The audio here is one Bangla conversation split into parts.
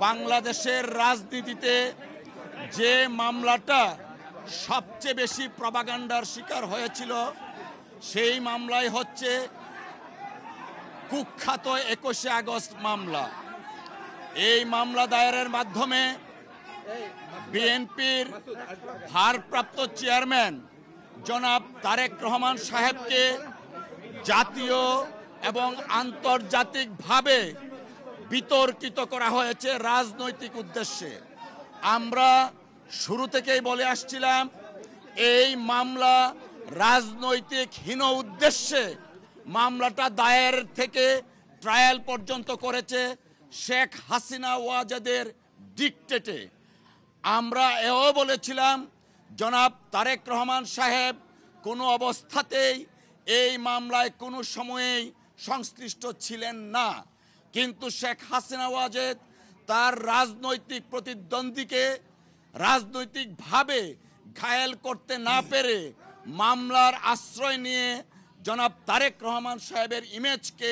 বাংলাদেশের রাজনীতিতে যে মামলাটা সবচেয়ে বেশি প্রপাগান্ডার শিকার হয়েছিল সেই মামলাই হচ্ছে কুখ্যাত 21শে আগস্ট মামলা। এই মামলা দায়েরের মাধ্যমে বিএনপির ভারপ্রাপ্ত চেয়ারম্যান জনাব তারেক রহমান সাহেবকে জাতীয় এবং আন্তর্জাতিকভাবে বিতর্কিত করা হয়েছে রাজনৈতিক উদ্দেশ্যে। আমরা শুরু থেকেই বলে আসছিলাম এই মামলা রাজনৈতিক হীন উদ্দেশ্যে মামলাটা দায়ের থেকে ট্রায়াল পর্যন্ত করেছে শেখ হাসিনা ওয়াজেদের ডিকটেটে। আমরা এও বলেছিলাম জনাব তারেক রহমান সাহেব কোনো অবস্থাতেই এই মামলায় কোনো সময়েই সংশ্লিষ্ট ছিলেন না, কিন্তু শেখ হাসিনা ওয়াজেদ তার রাজনৈতিক প্রতিদ্বন্দ্বীকে রাজনৈতিকভাবে ঘায়েল করতে না পেরে মামলার আশ্রয় নিয়ে জনাব তারেক রহমান সাহেবের ইমেজকে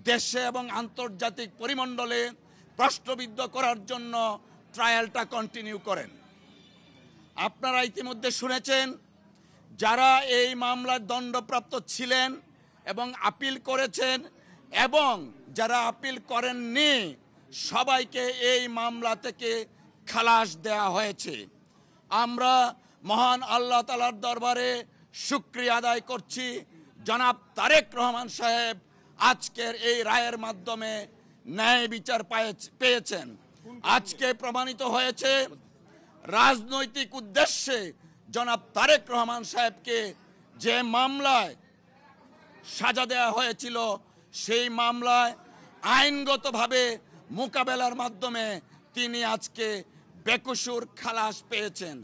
দেশে এবং আন্তর্জাতিক পরিমণ্ডলে প্রশ্নবিদ্ধ করার জন্য ট্রায়ালটা কন্টিনিউ করেন। আপনারা ইতিমধ্যে শুনেছেন যারা এই মামলার দণ্ডপ্রাপ্ত ছিলেন এবং আপিল করেছেন এবং যারা আপিল করেননি সবাইকে এই মামলা থেকে খালাস দেয়া হয়েছে। আমরা মহান আল্লাহ তাআলার দরবারে শুকরিয়া আদায় করছি জনাব তারেক রহমান সাহেব আজকের এই রায়ের মাধ্যমে ন্যায় বিচার পেয়েছেন। আজকে প্রমাণিত হয়েছে রাজনৈতিক উদ্দেশ্যে জনাব তারেক রহমান সাহেবকে যে মামলায় সাজা দেওয়া হয়েছিল সেই মামলায় আইনগতভাবে মোকাবেলার মাধ্যমে তিনি আজকে বেকসুর খালাস পেয়েছেন।